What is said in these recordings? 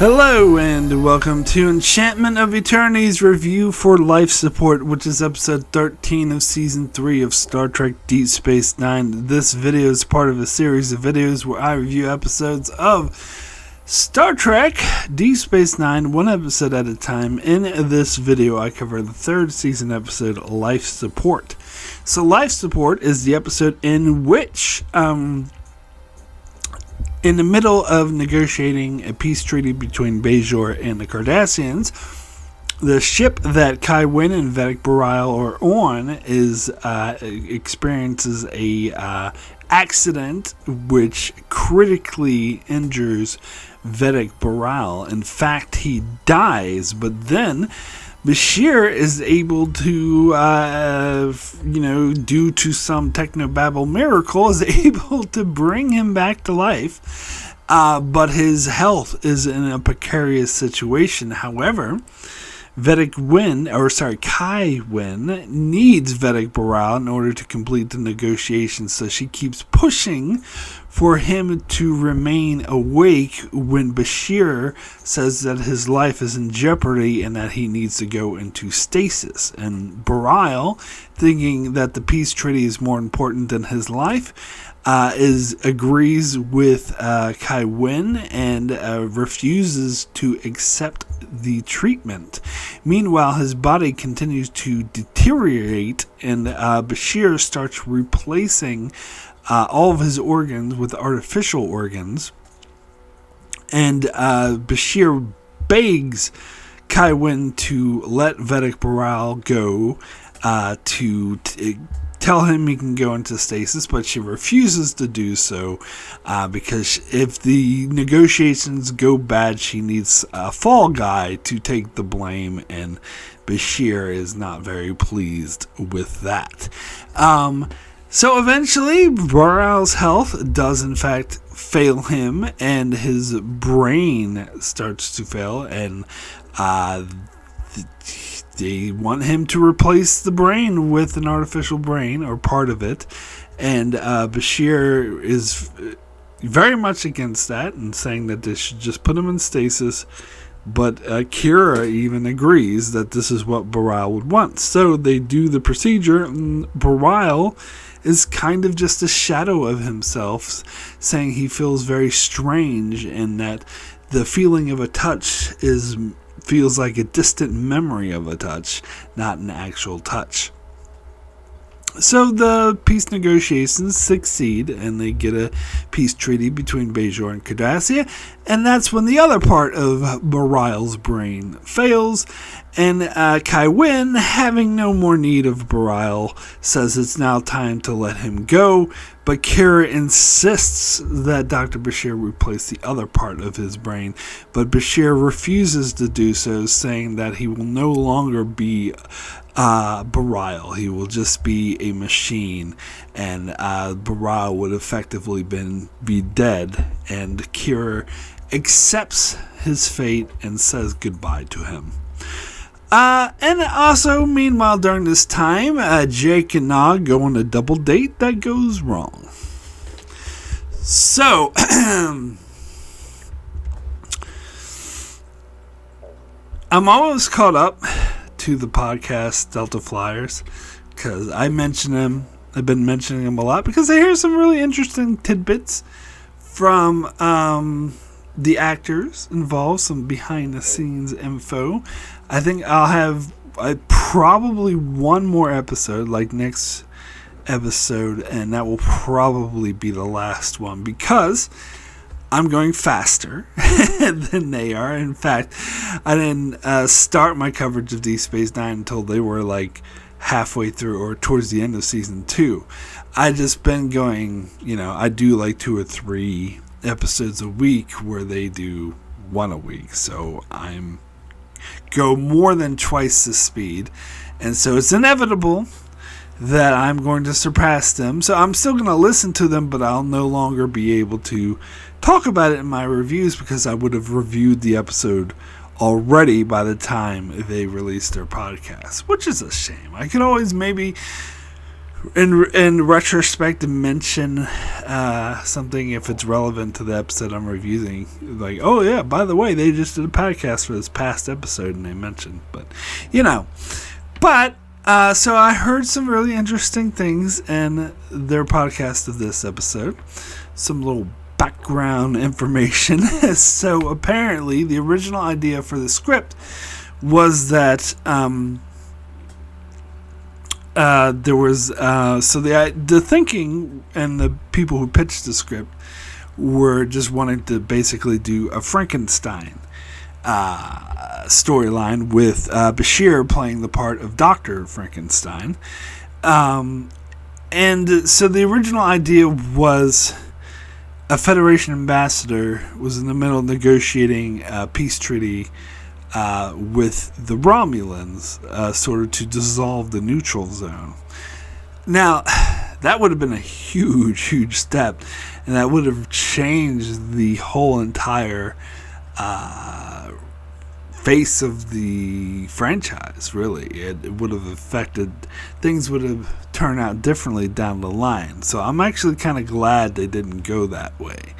Hello and welcome to Enchantment of Eternity's review for Life Support, which is episode 13 of season 3 of Star Trek Deep Space Nine. This video is part of a series of videos where I review episodes of Star Trek Deep Space Nine, one episode at a time. In this video, I cover the third season episode, Life Support. So Life Support is the episode in which, in the middle of negotiating a peace treaty between Bashir and the Cardassians, the ship that Kai Winn and Vedek Bariel are on experiences a accident which critically injures Vedek Bariel. In fact, he dies, but then Bashir is able to, due to some technobabble miracle, is able to bring him back to life. But his health is in a precarious situation. However, Kai Winn needs Vedek Bariel in order to complete the negotiations, so she keeps pushing for him to remain awake when Bashir says that his life is in jeopardy and that he needs to go into stasis. And Bariel, thinking that the peace treaty is more important than his life, agrees with Kai Winn and refuses to accept the treatment. Meanwhile, his body continues to deteriorate, and Bashir starts replacing all of his organs with artificial organs. And Bashir begs Kai Winn to let Vedek Bariel go, to tell him he can go into stasis, but she refuses to do so because if the negotiations go bad, she needs a fall guy to take the blame, and Bashir is not very pleased with that. So eventually, Bariel's health does in fact fail him, and his brain starts to fail, and they want him to replace the brain with an artificial brain, or part of it, and Bashir is very much against that and saying that they should just put him in stasis, but Kira even agrees that this is what Bariel would want. So they do the procedure, and Bariel is kind of just a shadow of himself, saying he feels very strange and that the feeling of a touch feels like a distant memory of a touch, not an actual touch. So the peace negotiations succeed, and they get a peace treaty between Bashir and Cardassia, and that's when the other part of Bariel's brain fails, and Kai Winn, having no more need of Bariel, says it's now time to let him go, but Kira insists that Dr. Bashir replace the other part of his brain, but Bashir refuses to do so, saying that he will no longer be Bariel. He will just be a machine, and Bariel would effectively be dead, and Kira accepts his fate and says goodbye to him. And also, meanwhile, during this time, Jake and Nog go on a double date that goes wrong. So, I'm almost caught up to the podcast Delta Flyers, because I mention them. I've been mentioning them a lot because I hear some really interesting tidbits from the actors involved, some behind the scenes info. I think I'll have probably one more episode, like next episode, and that will probably be the last one because I'm going faster than they are. In fact, I didn't start my coverage of Deep Space Nine until they were like halfway through or towards the end of season 2. I just been going, I do like 2 or 3 episodes a week where they do 1 a week. So I'm go more than twice the speed. And so it's inevitable that I'm going to surpass them. So I'm still going to listen to them, but I'll no longer be able to talk about it in my reviews because I would have reviewed the episode already by the time they release their podcast, which is a shame. I could always maybe in retrospect, to mention something if it's relevant to the episode I'm reviewing. Like, oh yeah, by the way, they just did a podcast for this past episode and they mentioned, but so I heard some really interesting things in their podcast of this episode. Some little background information. So apparently the original idea for the script was that there was the thinking and the people who pitched the script were just wanting to basically do a Frankenstein storyline with Bashir playing the part of Dr. Frankenstein. And so the original idea was a Federation ambassador was in the middle of negotiating a peace treaty with the Romulans, sort of to dissolve the neutral zone. Now, that would have been a huge, huge step, and that would have changed the whole entire face of the franchise, really. It would have affected, things would have turned out differently down the line. So I'm actually kind of glad they didn't go that way.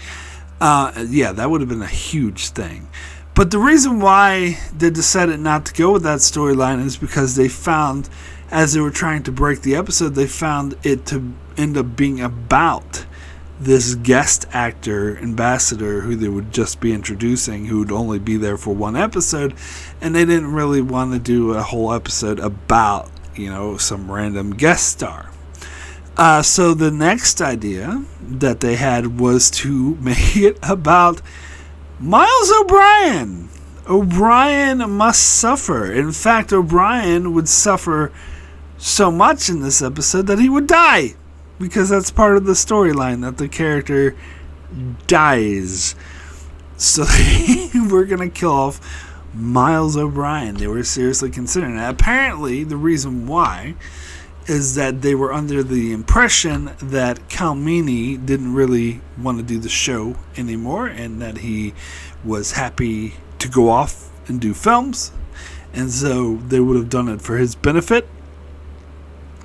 That would have been a huge thing. But the reason why they decided not to go with that storyline is because they found, as they were trying to break the episode, they found it to end up being about this guest actor, ambassador, who they would just be introducing, who would only be there for one episode, and they didn't really want to do a whole episode about, some random guest star. So the next idea that they had was to make it about Miles O'Brien. O'Brien must suffer. In fact, O'Brien would suffer so much in this episode that he would die, because that's part of the storyline, that the character dies. So they were going to kill off Miles O'Brien. They were seriously considering it. Apparently, the reason why is that they were under the impression that Kai Winn didn't really want to do the show anymore, and that he was happy to go off and do films, and so they would have done it for his benefit.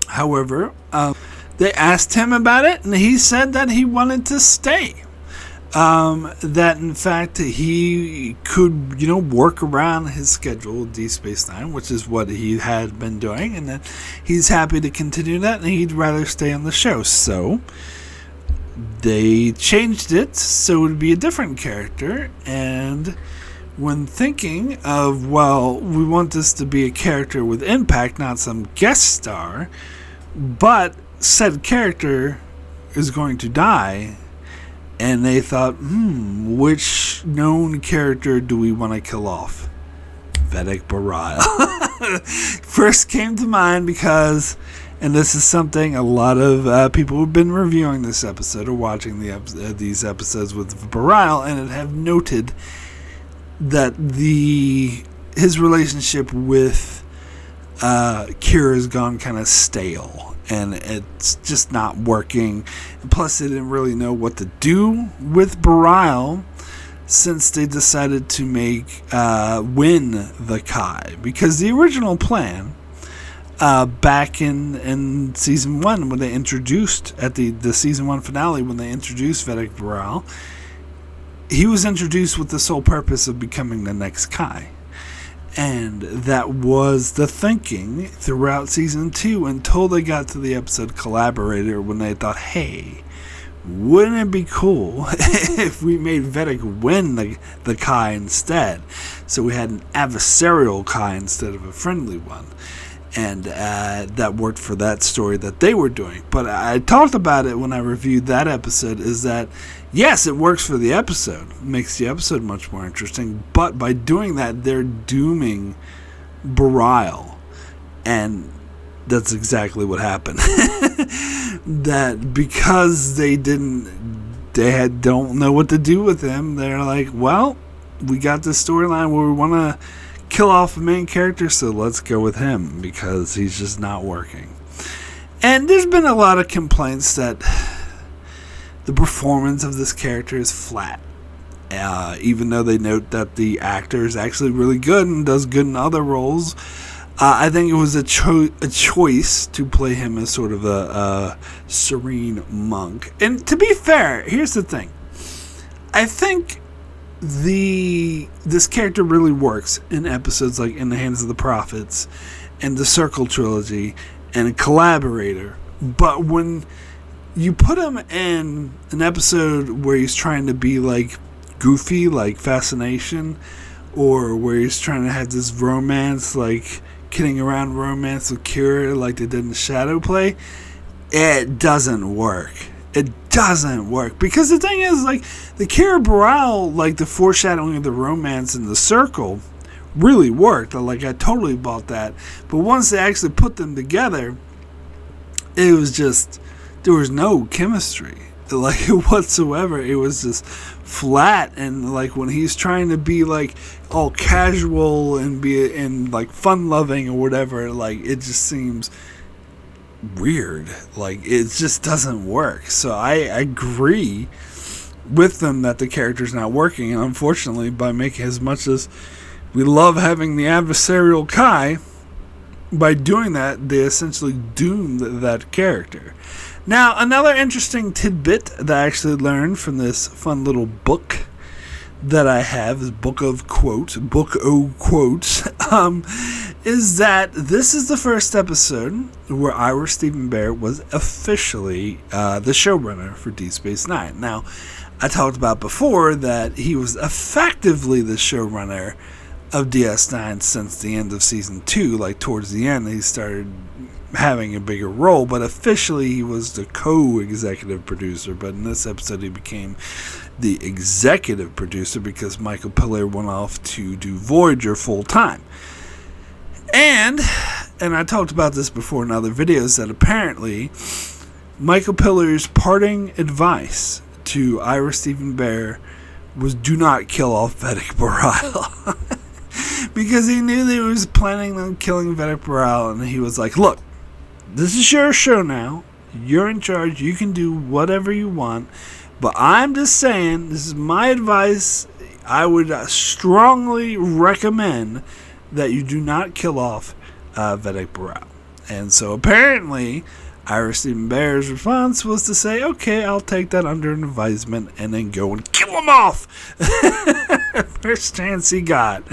However, they asked him about it, and he said that he wanted to stay. That in fact he could, work around his schedule, DS9, which is what he had been doing, and that he's happy to continue that, and he'd rather stay on the show. So they changed it so it would be a different character. And when thinking of, we want this to be a character with impact, not some guest star, but said character is going to die, and they thought, which known character do we want to kill off? Vedek Bariel. First came to mind because, and this is something a lot of people who've been reviewing this episode or watching these episodes with Bariel, and have noted that his relationship with Kira has gone kind of stale, and it's just not working. And plus, they didn't really know what to do with Bariel, since they decided to make Winn the Kai. Because the original plan, back in season 1, when they introduced, at the season 1 finale, when they introduced Vedek Bariel, he was introduced with the sole purpose of becoming the next Kai. And that was the thinking throughout season 2 until they got to the episode Collaborator, when they thought, hey, wouldn't it be cool if we made Vedek Winn the Kai instead? So we had an adversarial Kai instead of a friendly one. And that worked for that story that they were doing. But I talked about it when I reviewed that episode, is that, yes, it works for the episode. It makes the episode much more interesting. But by doing that, they're dooming Bariel. And that's exactly what happened. That because they don't know what to do with him, they're like, well, we got this storyline where we want to kill off a main character, so let's go with him, because he's just not working. And there's been a lot of complaints that the performance of this character is flat, even though they note that the actor is actually really good and does good in other roles. I think it was a choice to play him as sort of a serene monk. And to be fair, here's the thing. I think this character really works in episodes like In the Hands of the Prophets and the Circle Trilogy and a Collaborator. But when you put him in an episode where he's trying to be like goofy, like Fascination, or where he's trying to have this romance, like kidding around romance with Kira like they did in Shadow Play, it doesn't work. It doesn't work. Because the thing is, like, the Kira Bariel, like the foreshadowing of the romance in the Circle really worked. Like, I totally bought that. But once they actually put them together, it was just, there was no chemistry, like, whatsoever. It was just flat. And like when he's trying to be like all casual and be and like fun loving or whatever, like it just seems weird. Like it just doesn't work. So I agree with them that the character's not working, and unfortunately, by making as much as we love having the adversarial Kai, by doing that they essentially doomed that character. Now, another interesting tidbit that I actually learned from this fun little book that I have, this book o' quotes, is that this is the first episode where Ira Steven Behr was officially the showrunner for DS9. Now, I talked about before that he was effectively the showrunner of DS9 since the end of season 2. Like towards the end, he started having a bigger role, but officially he was the co-executive producer. But in this episode he became the executive producer because Michael Piller went off to do Voyager full time. And I talked about this before in other videos, that apparently Michael Piller's parting advice to Ira Steven Behr was do not kill off Vedek Bariel. Because he knew that he was planning on killing Vedek Bariel, and he was like, look, this is your show now. You're in charge. You can do whatever you want. But I'm just saying, this is my advice. I would strongly recommend that you do not kill off Vedek Bariel. And so apparently, Ira Steven Behr's response was to say, okay, I'll take that under advisement, and then go and kill him off. First chance he got.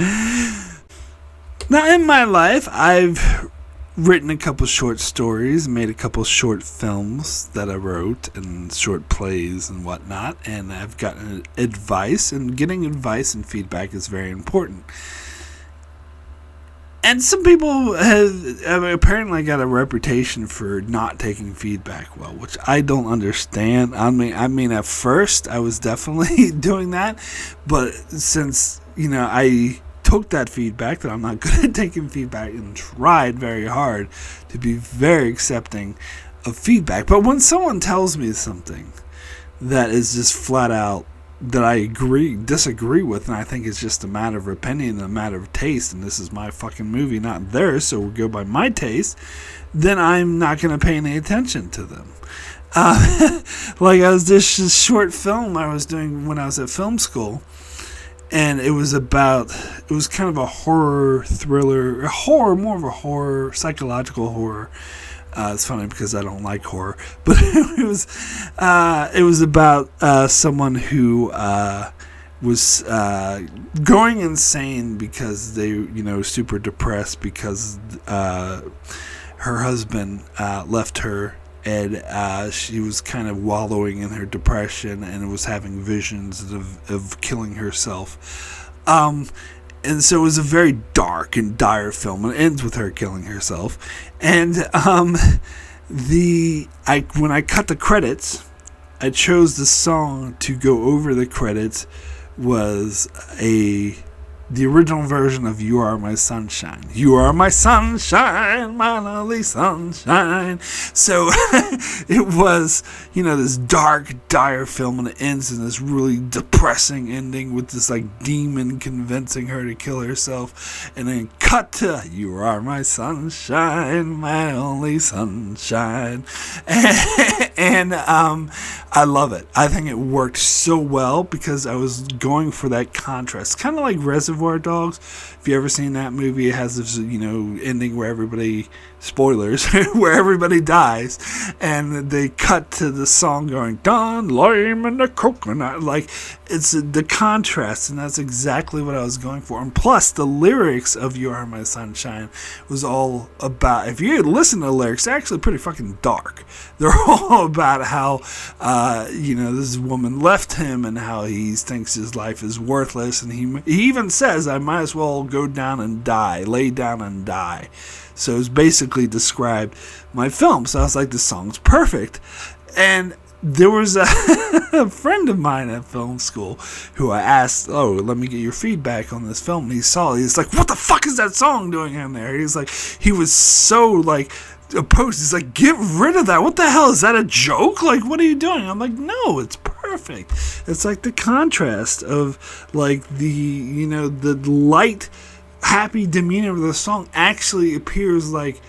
Now, in my life, I've written a couple short stories, made a couple short films that I wrote, and short plays and whatnot, and I've gotten advice, and getting advice and feedback is very important. And some people have apparently got a reputation for not taking feedback well, which I don't understand. I mean, at first I was definitely doing that, but since, I took that feedback, that I'm not good at taking feedback, and tried very hard to be very accepting of feedback. But when someone tells me something that is just flat out that I disagree with, and I think it's just a matter of opinion and a matter of taste, and this is my fucking movie, not theirs, so we'll go by my taste, then I'm not going to pay any attention to them. Like this short film I was doing when I was at film school, and it was kind of a horror thriller, more of a horror, psychological horror. It's funny because I don't like horror, but it was about someone who was going insane because they, super depressed because her husband left her, and she was kind of wallowing in her depression and was having visions of killing herself. And so it was a very dark and dire film. It ends with her killing herself. And when I cut the credits, I chose the song to go over the credits was the original version of You Are My Sunshine. You are my sunshine, my lovely sunshine. So it was, this dark, dire film, and it ends in this really depressing ending with this like demon convincing her to kill herself, and then cut to You Are My Sunshine, my only sunshine. And I love it. I think it worked so well because I was going for that contrast, kind of like Reservoir Reservoir Dogs. If you ever seen that movie, it has this, ending where everybody, spoilers, where everybody dies, and they cut to the song going, Don Lime and the Coconut. Like, it's the contrast, and that's exactly what I was going for. And plus, the lyrics of You Are My Sunshine was all about, if you listen to the lyrics, they're actually pretty fucking dark. They're all about how, this woman left him and how he thinks his life is worthless. And he even says, I might as well go down and die, lay down and die. So it's basically described my film. So I was like, this song's perfect. And there was a friend of mine at film school who I asked, let me get your feedback on this film. And he saw it. He's like, what the fuck is that song doing in there? He's like, he was so opposed. He's like, get rid of that. What the hell? Is that a joke? Like, what are you doing? I'm like, no, it's perfect. It's like the contrast of like the light, happy demeanor of the song actually appears like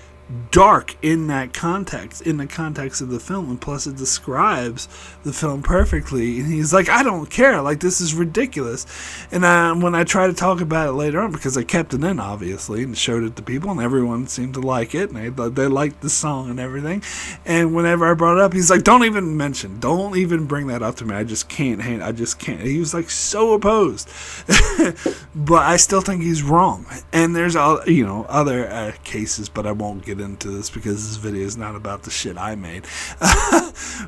dark in that context, in the context of the film, and plus it describes the film perfectly. And he's like, I don't care, like, this is ridiculous. And when I try to talk about it later on, because I kept it in obviously and showed it to people, and everyone seemed to like it, and they liked the song and everything, and whenever I brought it up, he's like, don't even bring that up to me, I just can't. He was like so opposed. But I still think he's wrong. And there's other cases, but I won't get into this because this video is not about the shit I made.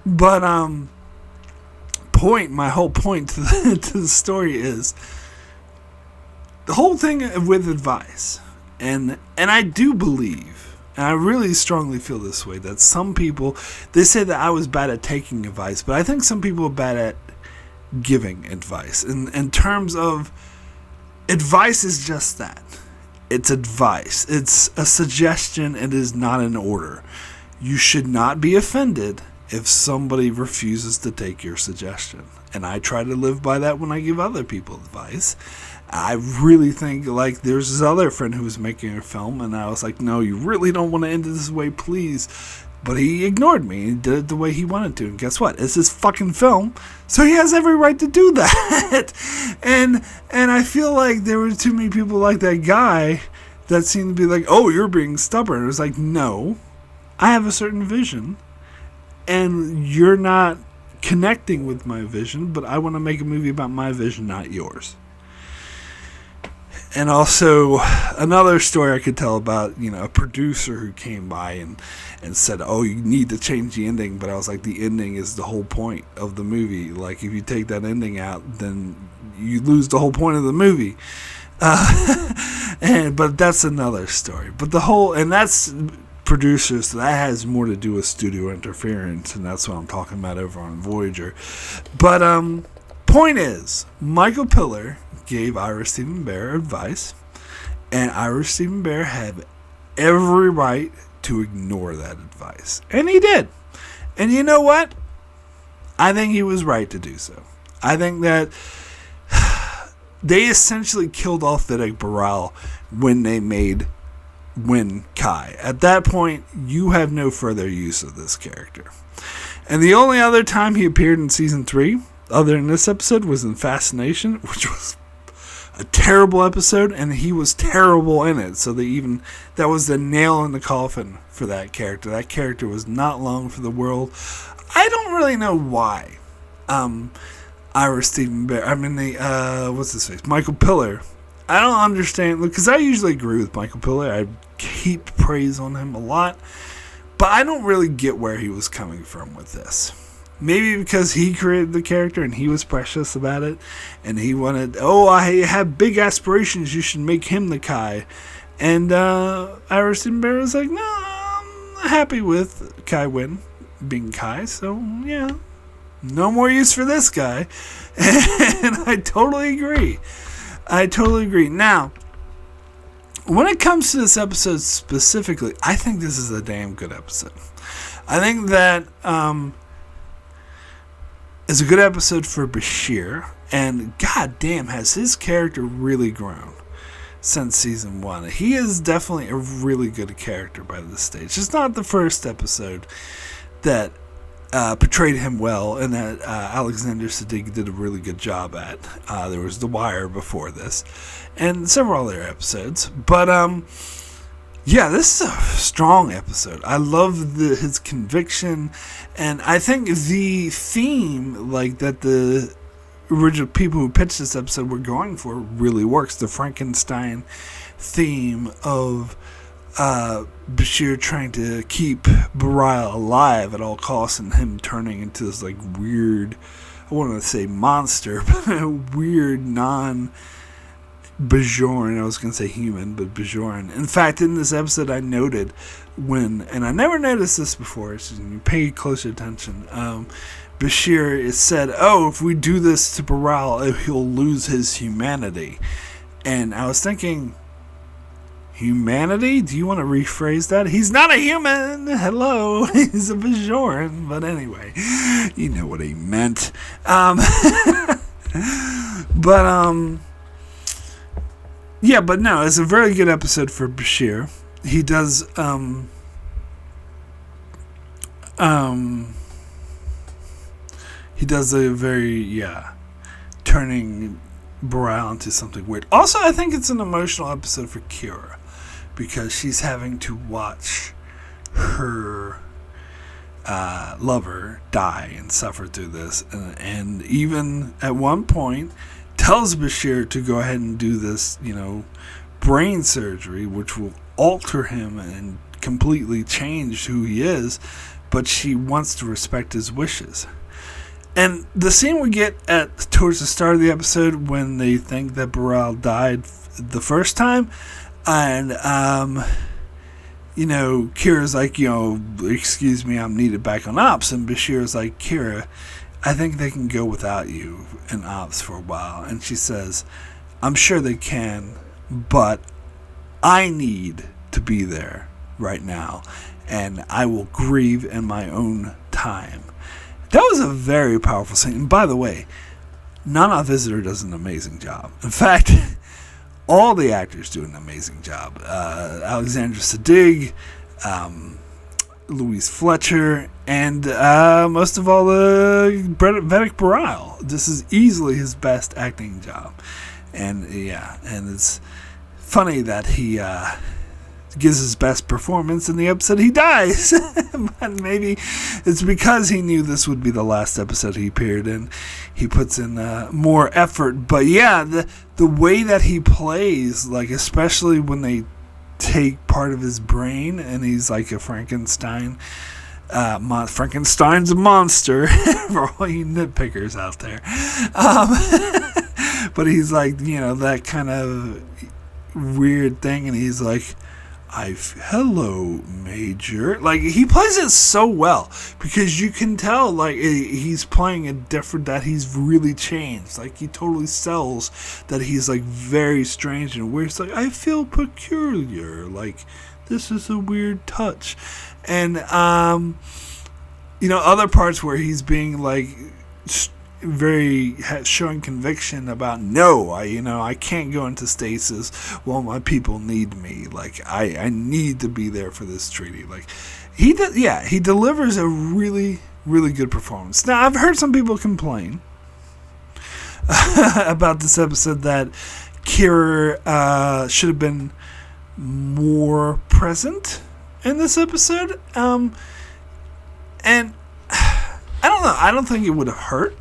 But my whole point to the story is the whole thing with advice, and I do believe, and I really strongly feel this way, that some people, they say that I was bad at taking advice, but I think some people are bad at giving advice. In terms of advice is just that. It's advice. It's a suggestion. It is not an order. You should not be offended if somebody refuses to take your suggestion. And I try to live by that when I give other people advice. I really think, like, there's this other friend who was making a film, and I was like, no, you really don't want to end it this way, please. But he ignored me and did it the way he wanted to. And guess what? It's his fucking film, so he has every right to do that. and I feel like there were too many people like that guy that seemed to be like, oh, you're being stubborn. It was like, no, I have a certain vision, and you're not connecting with my vision, but I want to make a movie about my vision, not yours. And also, another story I could tell about, a producer who came by and said, oh, you need to change the ending. But I was like, the ending is the whole point of the movie. Like, if you take that ending out, then you lose the whole point of the movie. But that's another story. But and that's producers, so that has more to do with studio interference, and that's what I'm talking about over on Voyager. But, point is, Michael Piller gave Ira Steven Behr advice, and Ira Steven Behr had every right to ignore that advice, and he did. And you know what? I think he was right to do so. I think that they essentially killed off Vedek Bariel when they made Winn Kai. At that point, you have no further use of this character. And the only other time he appeared in season 3, other than this episode, was in Fascination, which was a terrible episode, and he was terrible in it. So that was the nail in the coffin for that character. That character was not long for the world. I don't really know why. Ira Steven Behr, what's his face? Michael Piller. I don't understand, because I usually agree with Michael Piller. I heap praise on him a lot, but I don't really get where he was coming from with this. Maybe because he created the character and he was precious about it, and he wanted, I have big aspirations, you should make him the Kai. And Ira Steven Behr was like, no, I'm happy with Kai Winn being Kai, so yeah, no more use for this guy. And I totally agree. Now, when it comes to this episode specifically, I think this is a damn good episode. I think that it's a good episode for Bashir, and goddamn, has his character really grown since season 1. He is definitely a really good character by this stage. It's not the first episode that portrayed him well, and that Alexander Siddig did a really good job at. There was The Wire before this, and several other episodes. But yeah, this is a strong episode. I love his conviction, and I think the theme, like, that the original people who pitched this episode were going for really works. The Frankenstein theme of Bashir trying to keep Bariel alive at all costs, and him turning into this, like, weird, I want to say monster, but a weird Bajoran, I was going to say human, but Bajoran. In fact, in this episode, I noted and I never noticed this before, so you pay close attention, Bashir is said, if we do this to Bariel, he'll lose his humanity. And I was thinking, humanity? Do you want to rephrase that? He's not a human! Hello! He's a Bajoran. But anyway, you know what he meant. Yeah, but no, it's a very good episode for Bashir. He does, he does a very, turning Bariel into something weird. Also, I think it's an emotional episode for Kira, because she's having to watch her lover die and suffer through this, and even at one point tells Bashir to go ahead and do this, brain surgery, which will alter him and completely change who he is, but she wants to respect his wishes. And the scene we get towards the start of the episode, when they think that Bariel died the first time, and Kira's like, excuse me, I'm needed back on ops, and Bashir's like, Kira, I think they can go without you in ops for a while. And she says, I'm sure they can, but I need to be there right now, and I will grieve in my own time. That was a very powerful scene. And by the way, Nana Visitor does an amazing job. In fact, all the actors do an amazing job. Alexandra Siddig, Louise Fletcher, and most of all, Vedek Bariel. This is easily his best acting job. And and it's funny that he gives his best performance in the episode he dies. But maybe it's because he knew this would be the last episode he appeared in. He puts in more effort. But yeah, the way that he plays, like, especially when they take part of his brain and he's like a Frankenstein. Frankenstein's a monster for all you nitpickers out there. But he's like, that kind of weird thing, and he's like, hello, Major. Like, he plays it so well, because you can tell, like, he's playing it different, that he's really changed. Like, he totally sells that he's, like, very strange and weird. It's like, I feel peculiar. Like, this is a weird touch. And, other parts where he's being, like, very showing conviction about, no, I can't go into stasis while my people need me. Like, I need to be there for this treaty. Like, he delivers a really, really good performance. Now, I've heard some people complain about this episode that Kira should have been more present in this episode. And I don't know. I don't think it would have hurt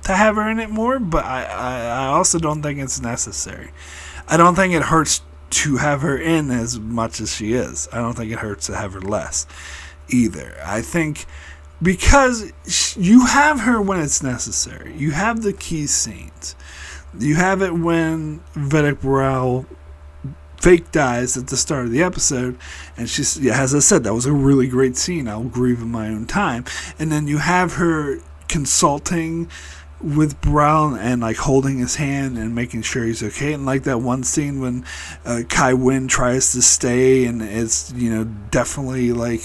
to have her in it more, but I also don't think it's necessary. I don't think it hurts to have her in as much as she is. I don't think it hurts to have her less either. I think because you have her when it's necessary. You have the key scenes. You have it when Vedek Bariel fake dies at the start of the episode, and she's, as I said, that was a really great scene. I'll grieve in my own time. And then you have her consulting with Bariel and like holding his hand and making sure he's okay, and like that one scene when Kai Winn tries to stay, and it's definitely like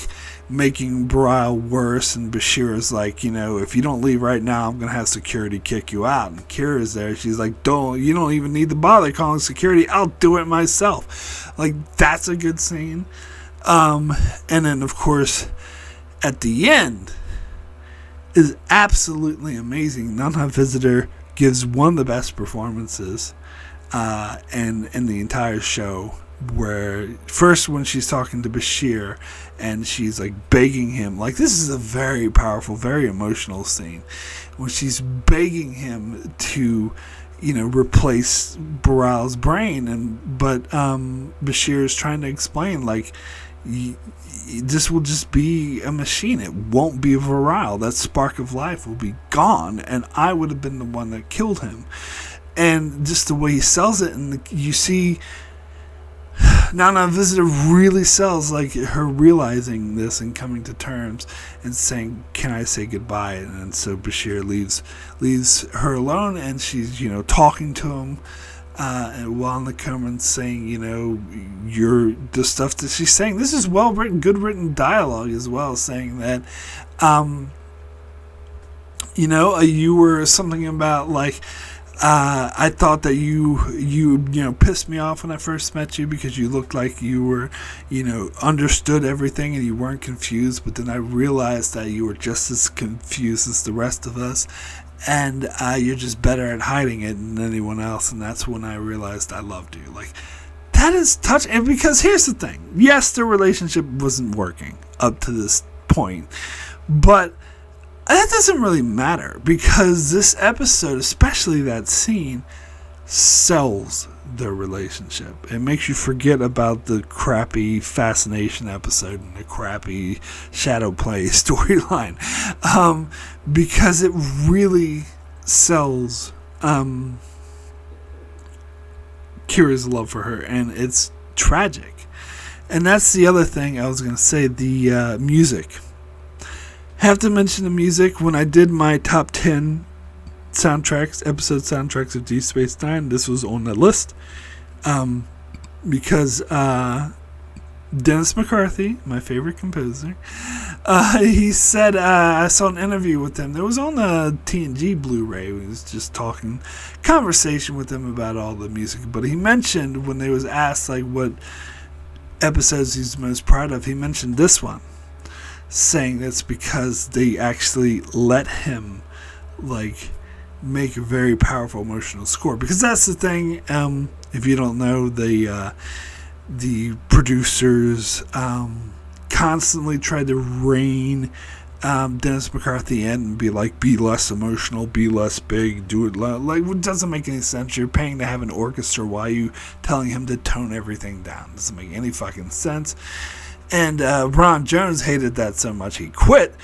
making Bariel worse, and Bashir is like, if you don't leave right now, I'm gonna have security kick you out. And Kira's there, she's like, you don't even need to bother calling security, I'll do it myself. Like, that's a good scene. And then of course at the end, is absolutely amazing. Nana Visitor gives one of the best performances in the entire show. Where first when she's talking to Bashir and she's like begging him, like this is a very powerful, very emotional scene when she's begging him to, replace Bariel's brain, but Bashir is trying to explain like this will just be a machine. It won't be Bariel. That spark of life will be gone, and I would have been the one that killed him. And just the way he sells it, and you see. Nana Visitor really sells like her realizing this and coming to terms and saying, "Can I say goodbye?" And so Bashir leaves her alone, and she's talking to him while in the coma and saying, you're the stuff that she's saying. This is well written, good written dialogue as well, saying that, you were something about like. I thought that you pissed me off when I first met you because you looked like you were, understood everything and you weren't confused. But then I realized that you were just as confused as the rest of us, and you're just better at hiding it than anyone else. And that's when I realized I loved you. Like that is touching. Because here's the thing: yes, their relationship wasn't working up to this point, but. That doesn't really matter because this episode, especially that scene, sells their relationship. It makes you forget about the crappy Fascination episode and the crappy Shadow Play storyline, because it really sells Kira's love for her, and it's tragic. And that's the other thing I was going to say, the music. Have to mention the music. When I did my top 10 episode soundtracks of DS9, this was on the list. Because Dennis McCarthy, my favorite composer, he said, I saw an interview with him. It was on the TNG Blu-ray. He was just conversation with him about all the music. But he mentioned when they was asked like what episodes he's most proud of, he mentioned this one, saying that's because they actually let him like make a very powerful emotional score. Because that's the thing, if you don't know, the producers constantly tried to rein Dennis McCarthy in and be like, be less emotional, be less big, do it like it doesn't make any sense. You're paying to have an orchestra, why are you telling him to tone everything down? Doesn't make any fucking sense. And Ron Jones hated that so much he quit.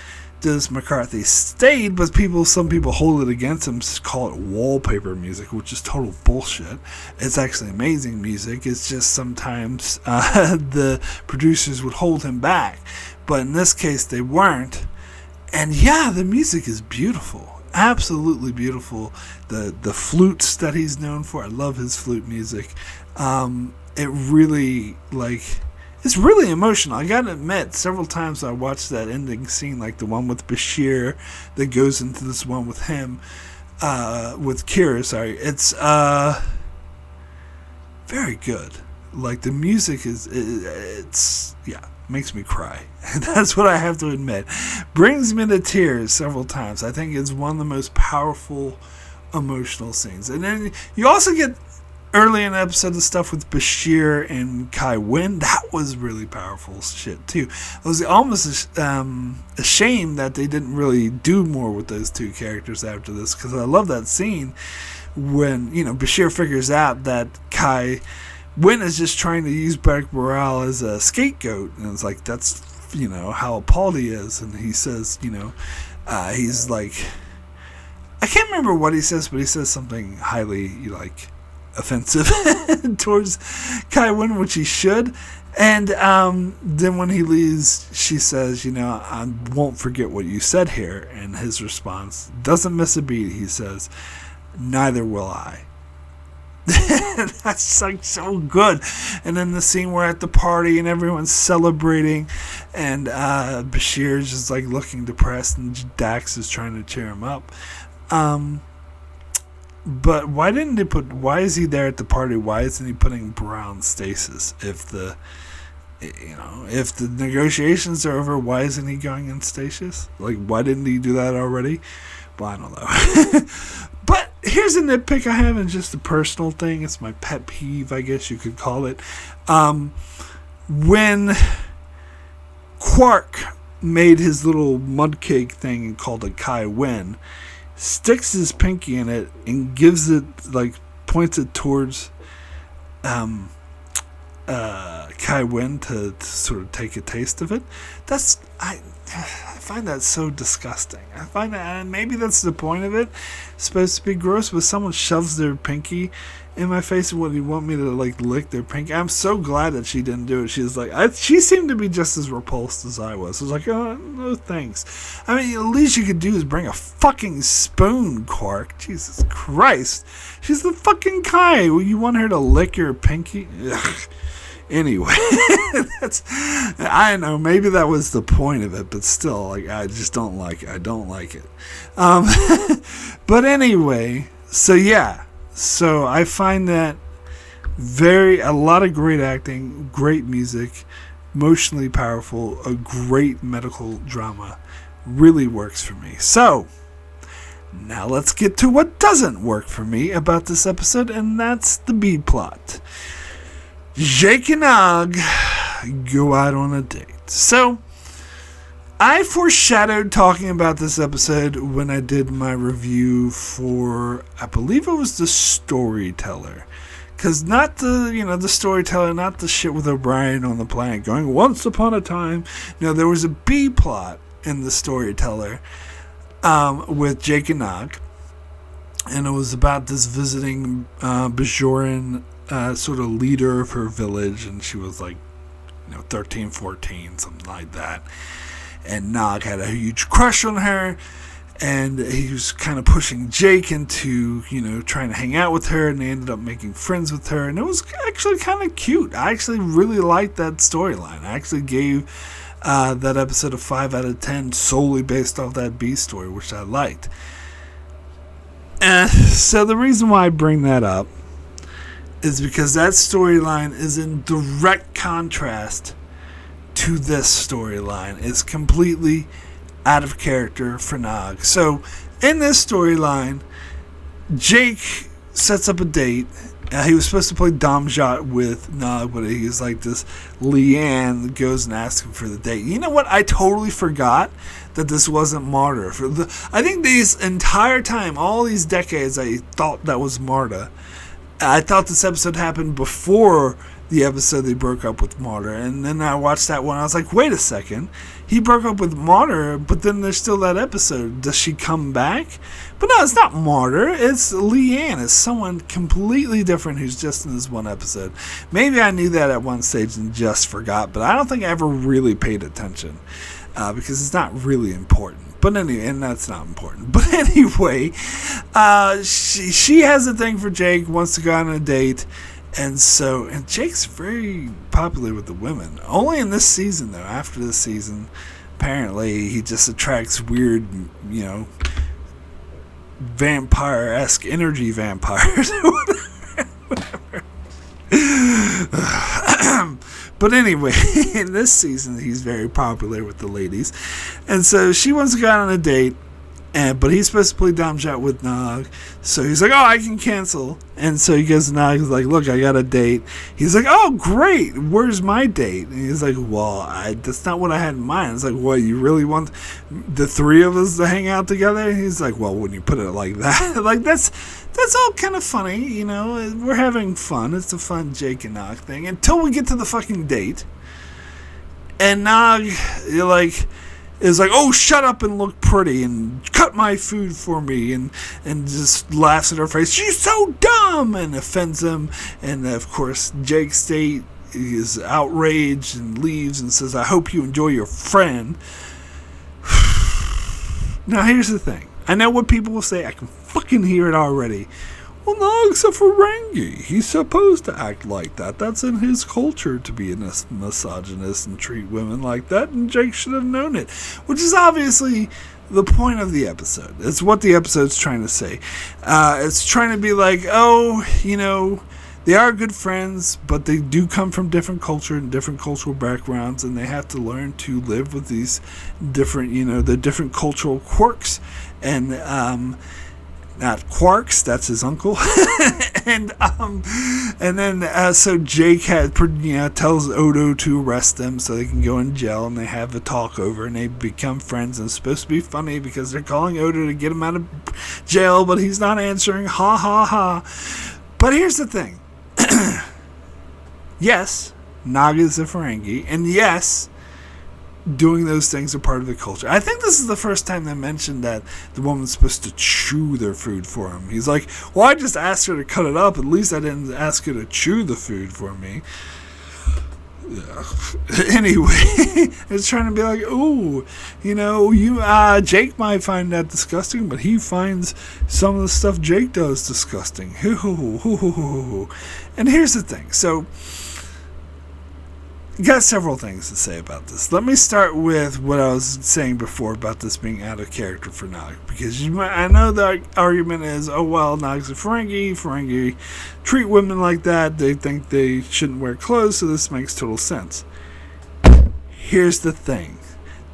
Dennis McCarthy stayed, but some people hold it against him, call it wallpaper music, which is total bullshit. It's actually amazing music. It's just sometimes the producers would hold him back, but in this case they weren't. And yeah, the music is beautiful, absolutely beautiful. The flutes that he's known for, I love his flute music. It really it's really emotional. I gotta admit, several times I watched that ending scene, like the one with Bashir that goes into this one with him, with Kira, sorry. It's very good. Like the music makes me cry. That's what I have to admit. Brings me to tears several times. I think it's one of the most powerful emotional scenes. And then you also get early in the episode, the stuff with Bashir and Kai Winn, that was really powerful shit too. I was almost ashamed that they didn't really do more with those two characters after this, because I love that scene when Bashir figures out that Kai Winn is just trying to use Vedek Bariel as a scapegoat, and it's like that's how appalled he is, and he says he's like, I can't remember what he says, but he says something highly offensive towards Kai Winn, which he should. And then when he leaves, she says, I won't forget what you said here. And his response doesn't miss a beat. He says, neither will I. That's like so good. And then the scene where at the party and everyone's celebrating, and Bashir's just like looking depressed, and Dax is trying to cheer him up. But why is he there at the party? Why isn't he putting Bariel in stasis if the If the negotiations are over, why isn't he going in stasis? Like, why didn't he do that already? Well, I don't know. But here's a nitpick I have, and just a personal thing. It's my pet peeve, I guess you could call it. When Quark made his little mud cake thing and called it Kai Winn, sticks his pinky in it and gives it, like, points it towards Kai Winn to sort of take a taste of it. I find that so disgusting. I find that, and maybe that's the point of it. It's supposed to be gross, but someone shoves their pinky in my face and you want me to, like, lick their pinky. I'm so glad that she didn't do it. She was like, she seemed to be just as repulsed as I was. I was like, oh, no thanks. I mean, the least you could do is bring a fucking spoon, Quark. Jesus Christ. She's the fucking Kai. You want her to lick your pinky? Ugh. Anyway, I know, maybe that was the point of it, but still, like, I just don't like it. I don't like it. But anyway, so I find that a lot of great acting, great music, emotionally powerful, a great medical drama really works for me. So, now let's get to what doesn't work for me about this episode, and that's the B plot. Jake and Og go out on a date. So, I foreshadowed talking about this episode when I did my review for, I believe it was The Storyteller. Because not the Storyteller, not the shit with O'Brien on the planet going, once upon a time. No, there was a B plot in The Storyteller with Jake and Og. And it was about this visiting Bajoran sort of leader of her village, and she was like 13, 14, something like that, and Nog had a huge crush on her, and he was kind of pushing Jake into trying to hang out with her, and they ended up making friends with her, and it was actually kind of cute. I actually really liked that storyline. I actually gave that episode a 5 out of 10 solely based off that B story, which I liked. So the reason why I bring that up is because that storyline is in direct contrast to this storyline. It's completely out of character for Nog. So, in this storyline, Jake sets up a date. He was supposed to play Domjot with Nog, but he's like this Leanne that goes and asks him for the date. You know what? I totally forgot that this wasn't Marta. I think this entire time, all these decades, I thought that was Marta. I thought this episode happened before the episode they broke up with Marta, and then I watched that one. I was like, wait a second, he broke up with Marta, but then there's still that episode. Does she come back? But no, it's not Marta. It's Leanne. It's someone completely different who's just in this one episode. Maybe I knew that at one stage and just forgot, but I don't think I ever really paid attention because it's not really important. But anyway, and that's not important. But anyway, she has a thing for Jake, wants to go on a date, and Jake's very popular with the women. Only in this season, though. After this season, apparently he just attracts weird, vampire-esque energy vampires. Whatever. But anyway, in this season, he's very popular with the ladies. And so she wants to go out on a date, but he's supposed to play Domjot with Nog. So he's like, oh, I can cancel. And so he goes to Nog. He's like, look, I got a date. He's like, oh, great. Where's my date? And he's like, well, that's not what I had in mind. It's like, what, you really want the three of us to hang out together? And he's like, well, when you put it like that, like that's all kind of funny, We're having fun. It's a fun Jake and Nog thing until we get to the fucking date. And Nog, is like, oh, shut up and look pretty and cut my food for me, and just laughs at her face. She's so dumb, and offends him. And of course, Jake State is outraged and leaves and says, I hope you enjoy your friend. Now, here's the thing. I know what people will say. I can fucking hear it already. Well, Nog's a Ferengi. He's supposed to act like that. That's in his culture to be a misogynist and treat women like that, and Jake should have known it. Which is obviously the point of the episode. It's what the episode's trying to say. It's trying to be like, oh, they are good friends, but they do come from different culture and different cultural backgrounds, and they have to learn to live with these different, the different cultural quirks, and not quarks, that's his uncle. and then so Jake tells Odo to arrest them so they can go in jail, and they have a talk over, and they become friends. And it's supposed to be funny because they're calling Odo to get him out of jail, but he's not answering. Ha ha ha. But here's the thing. Yes, Nog is a Ferengi, and yes, doing those things are part of the culture. I think this is the first time they mentioned that the woman's supposed to chew their food for him. He's like, well, I just asked her to cut it up. At least I didn't ask her to chew the food for me. Yeah. Anyway, it's trying to be like, ooh, Jake might find that disgusting, but he finds some of the stuff Jake does disgusting. And here's the thing. So, got several things to say about this. Let me start with what I was saying before about this being out of character for Nog, because I know the argument is, oh well, Nog's a Ferengi treat women like that, they think they shouldn't wear clothes, so this makes total sense. Here's the thing.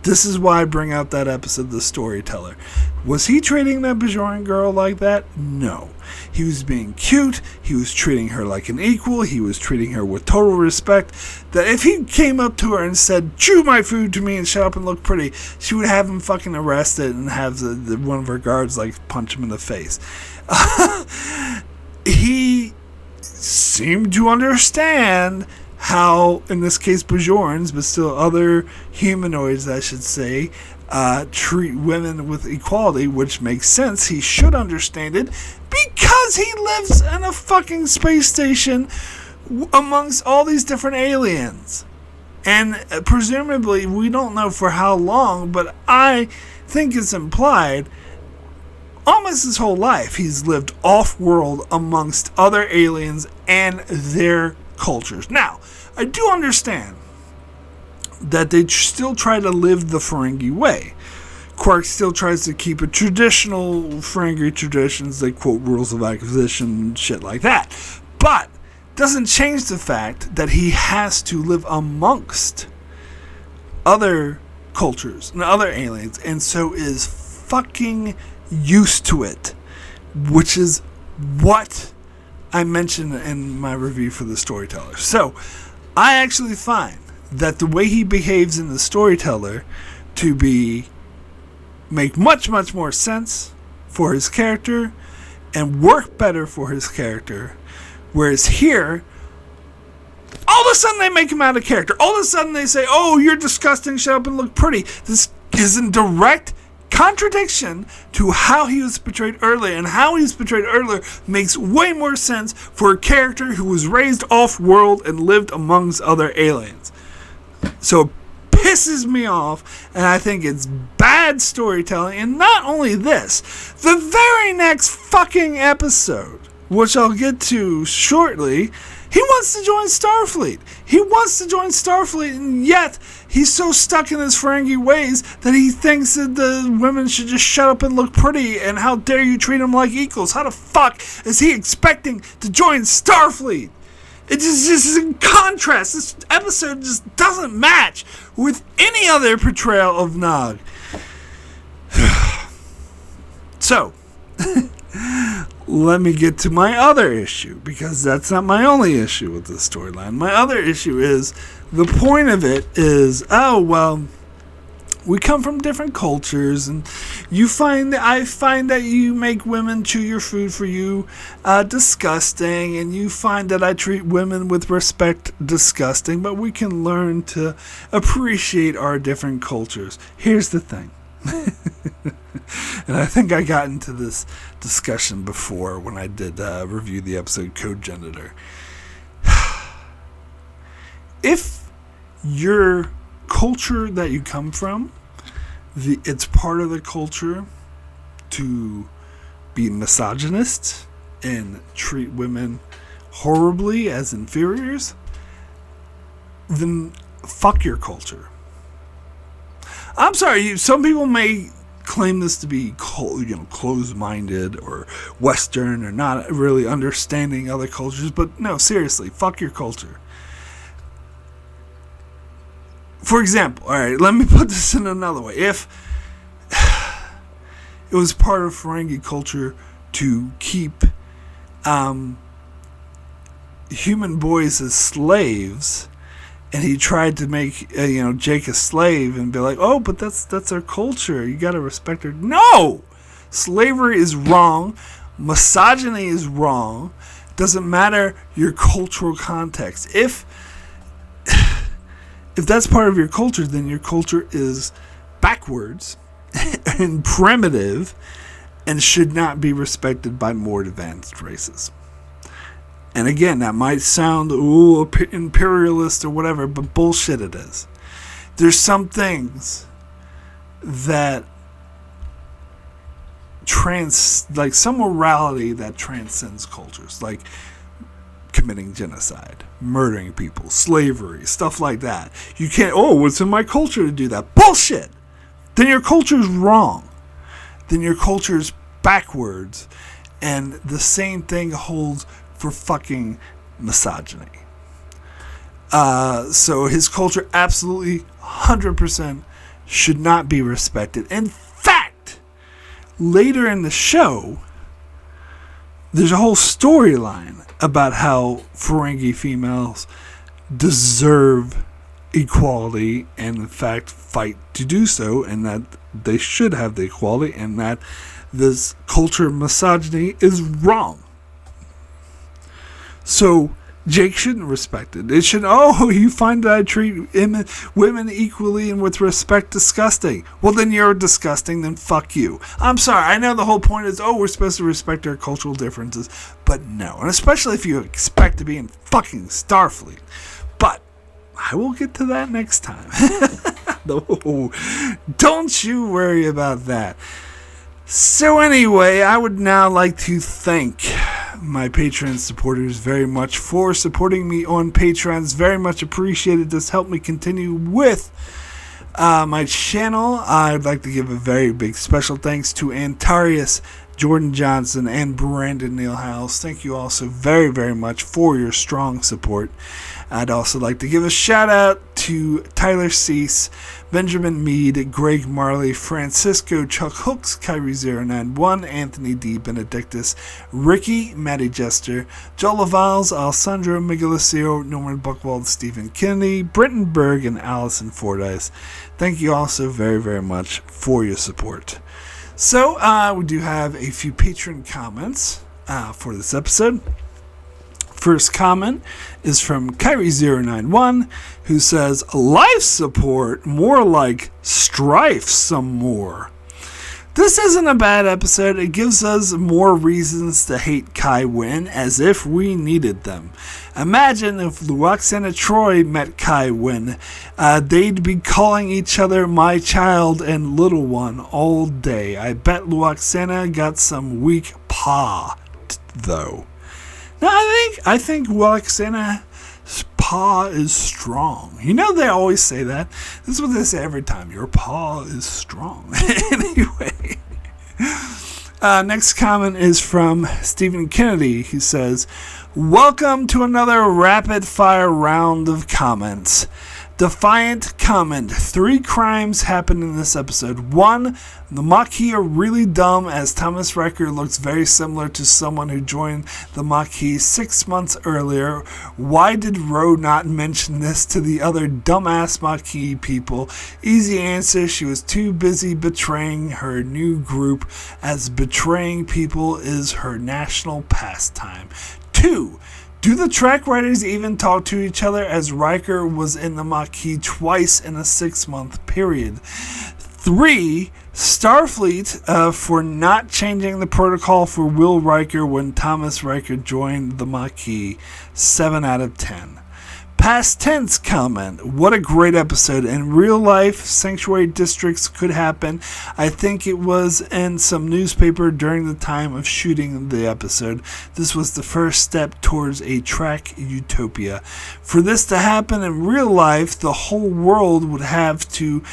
This is why I bring out that episode, The Storyteller. Was he treating that Bajoran girl like that? No. He was being cute. He was treating her like an equal. He was treating her with total respect. That if he came up to her and said, chew my food to me and shut up and look pretty, she would have him fucking arrested and have the one of her guards punch him in the face. He seemed to understand how, in this case, Bajorans, but still other humanoids, I should say, treat women with equality, which makes sense. He should understand it because he lives in a fucking space station amongst all these different aliens. And presumably, we don't know for how long, but I think it's implied, almost his whole life, he's lived off-world amongst other aliens and their cultures. Now, I do understand that they still try to live the Ferengi way. Quark still tries to keep a traditional Ferengi traditions. They quote rules of acquisition, shit like that. But doesn't change the fact that he has to live amongst other cultures and other aliens, and so is fucking used to it, which is what I mentioned in my review for The Storyteller. So, I actually find that the way he behaves in The Storyteller to make much, much more sense for his character and work better for his character, whereas here, all of a sudden they make him out of character. All of a sudden they say, oh, you're disgusting, shut up and look pretty. This is in direct contradiction to how he was portrayed earlier, and how he was portrayed earlier makes way more sense for a character who was raised off-world and lived amongst other aliens. So it pisses me off, and I think it's bad storytelling. And not only this, the very next fucking episode, which I'll get to shortly, he wants to join Starfleet. And yet he's so stuck in his Ferengi ways that he thinks that the women should just shut up and look pretty, and how dare you treat them like equals. How the fuck is he expecting to join Starfleet? It just is in contrast. This episode just doesn't match with any other portrayal of Nog. So, let me get to my other issue, because that's not my only issue with this storyline. My other issue is, the point of it is, oh, well, we come from different cultures, and I find that you make women chew your food for you disgusting, and you find that I treat women with respect disgusting, but we can learn to appreciate our different cultures. Here's the thing. And I think I got into this discussion before when I did review the episode Code Janitor. If your culture that you come from, it's part of the culture to be misogynist and treat women horribly as inferiors, then fuck your culture. I'm sorry, some people may claim this to be closed-minded or Western or not really understanding other cultures, but no, seriously, fuck your culture. For example, all right, let me put this in another way. If it was part of Ferengi culture to keep human boys as slaves, and he tried to make Jake a slave and be like, oh, but that's our culture, you gotta respect her. No, slavery is wrong, misogyny is wrong. Doesn't matter your cultural context. If that's part of your culture, then your culture is backwards and primitive and should not be respected by more advanced races. And again, that might sound imperialist or whatever, but bullshit it is. There's some things that like some morality that transcends cultures, like committing genocide, murdering people, slavery, stuff like that. You can't, it's in my culture to do that. Bullshit! Then your culture's wrong. Then your culture's backwards. And the same thing holds for fucking misogyny. So his culture absolutely 100% should not be respected. In fact, later in the show, there's a whole storyline about how Ferengi females deserve equality and in fact fight to do so, and that they should have the equality, and that this culture of misogyny is wrong. So Jake shouldn't respect it. It should, you find that I treat women equally and with respect disgusting. Well, then you're disgusting, then fuck you. I'm sorry, I know the whole point is, we're supposed to respect our cultural differences, but no. And especially if you expect to be in fucking Starfleet. But I will get to that next time. No, don't you worry about that. So anyway, I would now like to thank my Patreon supporters very much for supporting me on Patreon. It's very much appreciated. This helped me continue with my channel. I'd like to give a very big special thanks to Antarius, Jordan Johnson, and Brandon Neilhouse. Thank you all so very, very much for your strong support. I'd also like to give a shout out to Tyler Cease, Benjamin Mead, Greg Marley, Francisco Chuck Hooks, Kyrie091, Anthony D. Benedictus, Ricky, Matty Jester, Joel Lavals, Alessandro Miguelisio, Norman Buchwald, Stephen Kennedy, Brenton Berg, and Allison Fordyce. Thank you all so very, very much for your support. So, we do have a few Patreon comments for this episode. First comment is from Kyrie091, who says, life support, more like strife some more. This isn't a bad episode. It gives us more reasons to hate Kai Winn, as if we needed them. Imagine if Luoxana Troy met Kai Winn. They'd be calling each other my child and little one all day. I bet Luoxana got some weak paw, though. Now, I think Luoxana's paw is strong. You know they always say that. This is what they say every time. Your paw is strong. Anyway. Next comment is from Stephen Kennedy. He says, welcome to another rapid-fire round of comments. Defiant comment. 3 crimes happened in this episode. 1, the Maquis are really dumb, as Thomas Riker looks very similar to someone who joined the Maquis 6 months earlier. Why did Ro not mention this to the other dumbass Maquis people? Easy answer, she was too busy betraying her new group, as betraying people is her national pastime. 2, do the track writers even talk to each other, as Riker was in the Maquis twice in a 6-month period? 3, Starfleet for not changing the protocol for Will Riker when Thomas Riker joined the Maquis. 7 out of 10. Past tense comment. What a great episode. In real life, sanctuary districts could happen. I think it was in some newspaper during the time of shooting the episode. This was the first step towards a track utopia. For this to happen in real life, the whole world would have to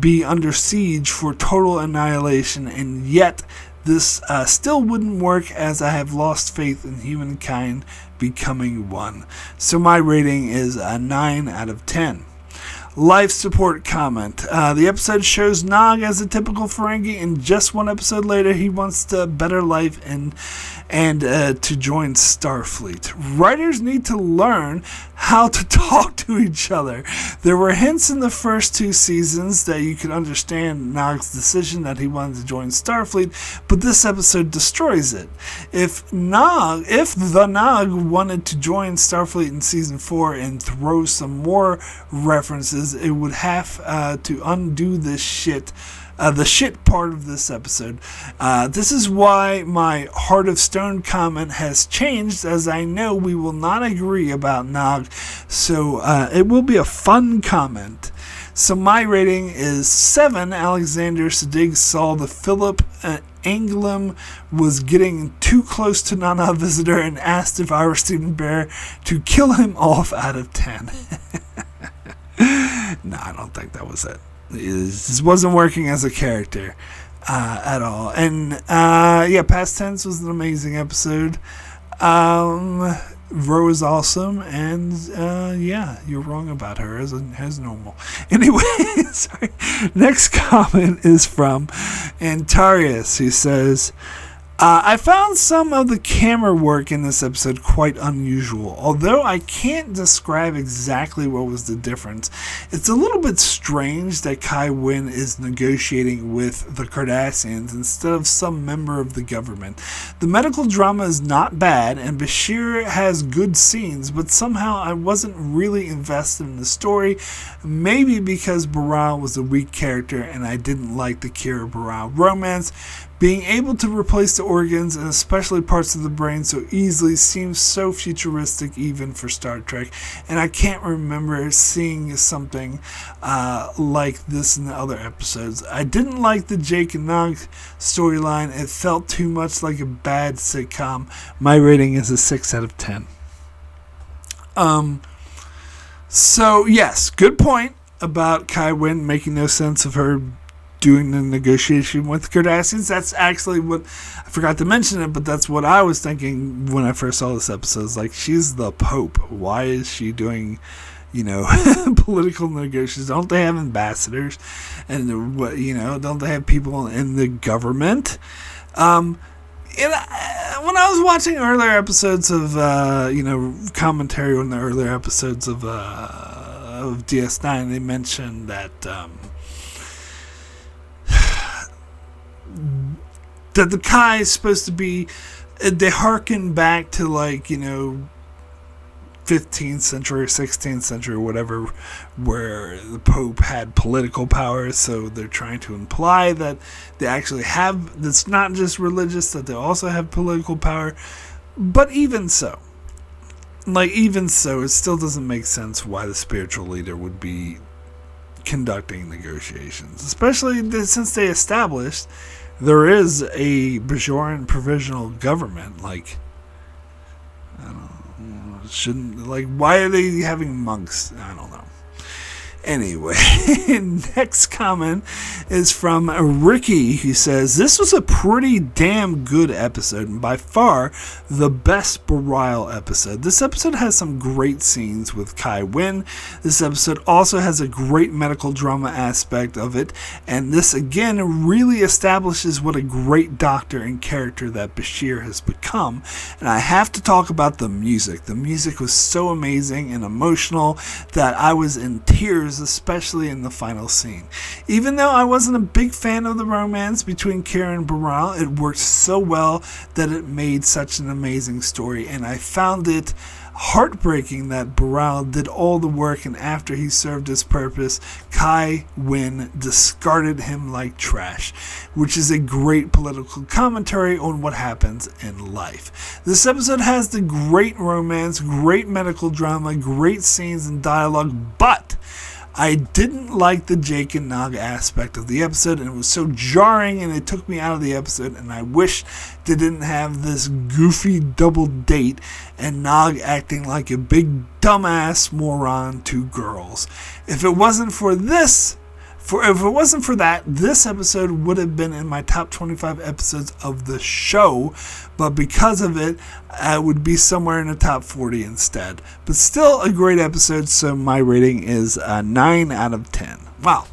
be under siege for total annihilation, and yet this still wouldn't work, as I have lost faith in humankind becoming one. So my rating is a 9 out of 10. Life support comment. The episode shows Nog as a typical Ferengi, and just one episode later he wants to better life and to join Starfleet. Writers need to learn how to talk to each other. There were hints in the first 2 seasons that you could understand Nog's decision that he wanted to join Starfleet, but this episode destroys it. If the Nog wanted to join Starfleet in season 4 and throw some more references, it would have to undo this shit. The shit part of this episode. This is why my Heart of Stone comment has changed, as I know we will not agree about Nog, so it will be a fun comment. So my rating is 7. Alexander Siddig saw the Philip Anglum was getting too close to Nana Visitor and asked if I were Stephen Bear to kill him off out of 10. No, I don't think that was it. It just wasn't working as a character at all. And Past Tense was an amazing episode. Ro is awesome, and you're wrong about her as normal. Anyway, sorry. Next comment is from Antarius, who says, I found some of the camera work in this episode quite unusual. Although I can't describe exactly what was the difference, it's a little bit strange that Kai Winn is negotiating with the Cardassians instead of some member of the government. The medical drama is not bad, and Bashir has good scenes, but somehow I wasn't really invested in the story. Maybe because Bariel was a weak character and I didn't like the Kira Bariel romance. Being able to replace the organs, and especially parts of the brain, so easily seems so futuristic even for Star Trek, and I can't remember seeing something like this in the other episodes. I didn't like the Jake and Nog storyline. It felt too much like a bad sitcom. My rating is a 6 out of 10. So yes, good point about Kai Winn making no sense of her doing the negotiation with the Cardassians. That's actually what I forgot to mention it, but that's what I was thinking when I first saw this episode. It's like, she's the Pope. Why is she doing, political negotiations? Don't they have ambassadors? And don't they have people in the government? When I was watching earlier episodes of commentary on the earlier episodes of DS9, they mentioned that that the Kai is supposed to be, they harken back to 15th century or 16th century or whatever, where the Pope had political power, so they're trying to imply that they actually have, that's not just religious, that they also have political power. But even so, it still doesn't make sense why the spiritual leader would be conducting negotiations, especially since they established there is a Bajoran provisional government. I don't know, why are they having monks? I don't know. Anyway, next comment is from Ricky, who says, this was a pretty damn good episode, and by far the best Bariel episode. This episode has some great scenes with Kai Winn. This episode also has a great medical drama aspect of it, and this again really establishes what a great doctor and character that Bashir has become. And I have to talk about the music. The music was so amazing and emotional that I was in tears, especially in the final scene. Even though I wasn't a big fan of the romance between Kira and Bariel, it worked so well that it made such an amazing story, and I found it heartbreaking that Bariel did all the work, and after he served his purpose, Kai Winn discarded him like trash, which is a great political commentary on what happens in life. This episode has the great romance, great medical drama, great scenes and dialogue, but I didn't like the Jake and Nog aspect of the episode, and it was so jarring, and it took me out of the episode, and I wish they didn't have this goofy double date and Nog acting like a big dumbass moron to girls. If it wasn't for that, this episode would have been in my top 25 episodes of the show, but because of it, it would be somewhere in the top 40 instead. But still a great episode, so my rating is 9 out of 10. Wow.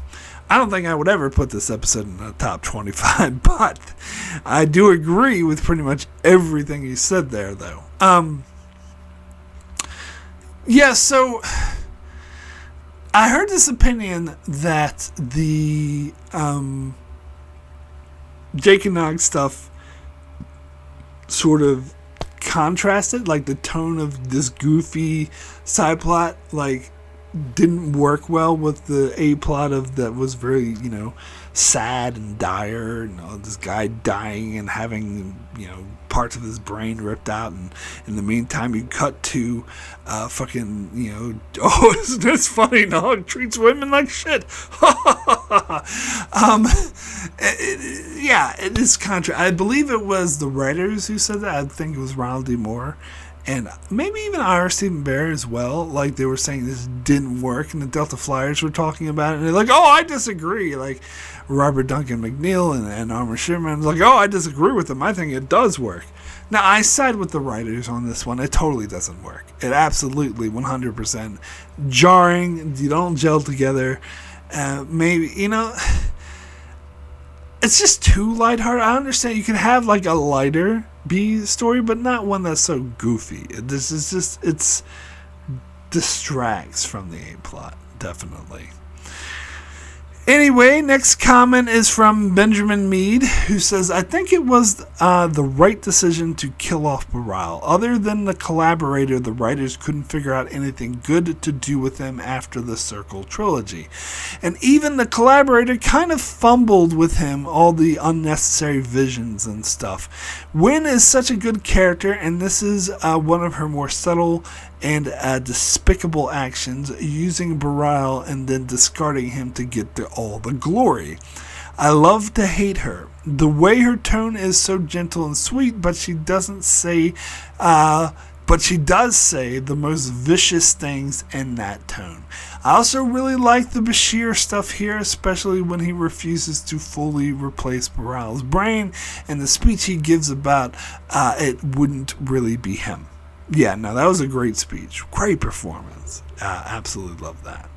I don't think I would ever put this episode in the top 25, but I do agree with pretty much everything you said there, though. So I heard this opinion that the Jake and Nog stuff sort of contrasted, like the tone of this goofy side plot, like didn't work well with the A plot of that was very, sad and dire, this guy dying and having, parts of his brain ripped out, and in the meantime you cut to isn't this funny? Nog treats women like shit. It is contra. I believe it was the writers who said that. I think it was Ronald D. Moore. And maybe even R. Stephen Bear as well. Like, they were saying this didn't work, and the Delta Flyers were talking about it, and they're like, I disagree. Like, Robert Duncan McNeil and Armor Sherman was like, I disagree with them. I think it does work. Now, I side with the writers on this one. It totally doesn't work. It absolutely, 100% jarring. You don't gel together. Maybe, it's just too lighthearted. I understand you can have, like, a lighter B story, but not one that's so goofy. This is just, it's distracts from the A plot, definitely. Anyway, next comment is from Benjamin Mead, who says, I think it was the right decision to kill off Bariel. Other than the collaborator, the writers couldn't figure out anything good to do with him after the Circle trilogy. And even the collaborator kind of fumbled with him, all the unnecessary visions and stuff. Winn is such a good character, and this is one of her more subtle and despicable actions, using Bariel and then discarding him to get all the glory. I love to hate her. The way her tone is so gentle and sweet, but she does say the most vicious things in that tone. I also really like the Bashir stuff here, especially when he refuses to fully replace Bariel's brain, and the speech he gives about it wouldn't really be him. Yeah, no, that was a great speech. Great performance. Absolutely love that.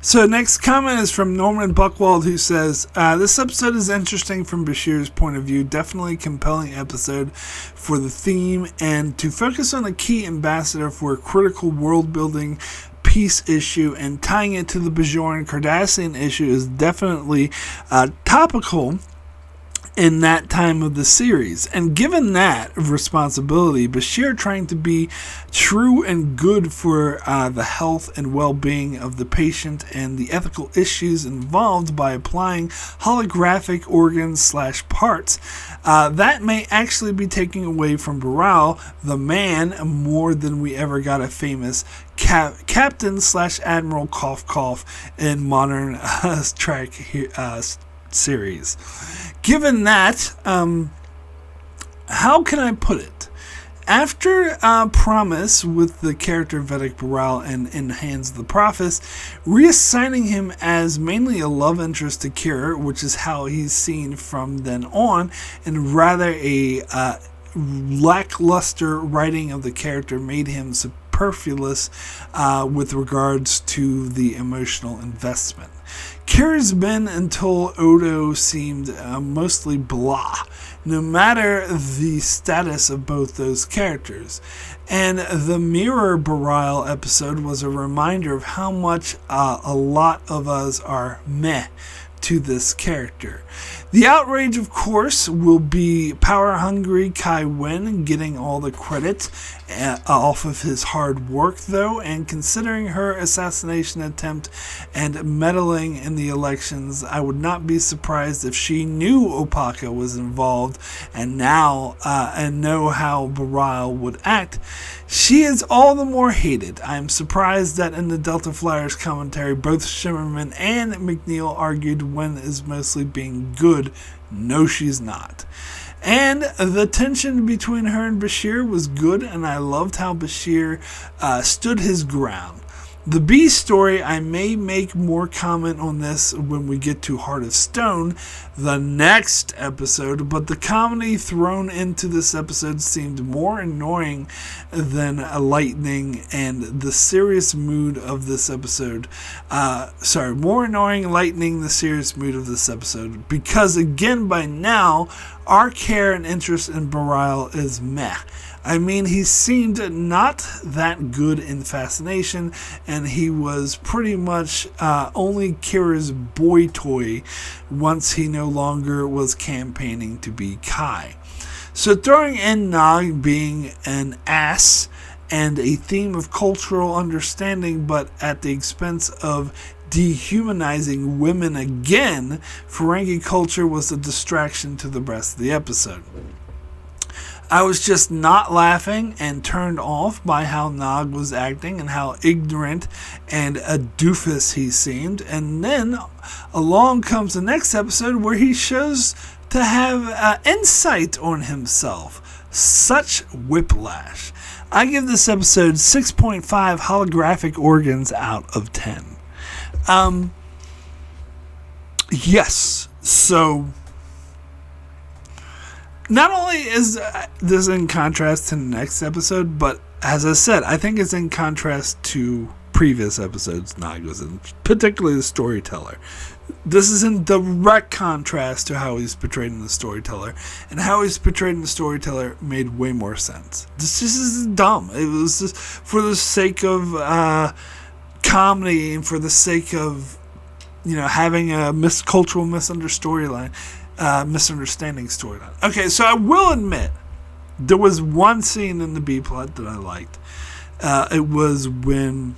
So next comment is from Norman Buckwald, who says, this episode is interesting from Bashir's point of view. Definitely compelling episode for the theme and to focus on the key ambassador for a critical world building peace issue and tying it to the Bajoran Cardassian issue is definitely topical in that time of the series. And given that responsibility, Bashir trying to be true and good for the health and well-being of the patient and the ethical issues involved by applying holographic organs/parts, that may actually be taking away from Bariel, the man, more than we ever got a famous Captain/Admiral in modern Trek series. Given that, how can I put it? After Promise with the character Vedek Bariel and in Hands of the Prophets, reassigning him as mainly a love interest to Kira, which is how he's seen from then on, and rather a lackluster writing of the character made him superfluous with regards to the emotional investment. Kira's been until Odo seemed mostly blah, no matter the status of both those characters. And the Mirror Bariel episode was a reminder of how much a lot of us are meh to this character. The outrage, of course, will be power-hungry Kai Winn getting all the credit off of his hard work, though, and considering her assassination attempt and meddling in the elections, I would not be surprised if she knew Opaka was involved and know how Bariel would act. She is all the more hated. I am surprised that in the Delta Flyers commentary, both Shimmerman and McNeil argued Winn is mostly being good. No, she's not. And the tension between her and Bashir was good, and I loved how Bashir stood his ground. The B story, I may make more comment on this when we get to Heart of Stone, the next episode, but the comedy thrown into this episode seemed more annoying than lightning, and the serious mood of this episode, more annoying, lightning, the serious mood of this episode, because again, by now, our care and interest in Bariel is meh. I mean, he seemed not that good in Fascination, and he was pretty much only Kira's boy toy once he no longer was campaigning to be Kai. So throwing in Nog being an ass and a theme of cultural understanding, but at the expense of dehumanizing women again, Ferengi culture was a distraction to the rest of the episode. I was just not laughing and turned off by how Nog was acting and how ignorant and a doofus he seemed. And then along comes the next episode where he shows to have insight on himself. Such whiplash. I give this episode 6.5 holographic organs out of 10. Yes, so not only is this in contrast to the next episode, but as I said, I think it's in contrast to previous episodes Nog was in, particularly the storyteller. This is in direct contrast to how he's portrayed in the storyteller, and how he's portrayed in the storyteller made way more sense. This just is dumb. It was just for the sake of comedy and for the sake of, having a cultural misunderstanding storyline. Okay, so I will admit there was one scene in the B plot that I liked. It was when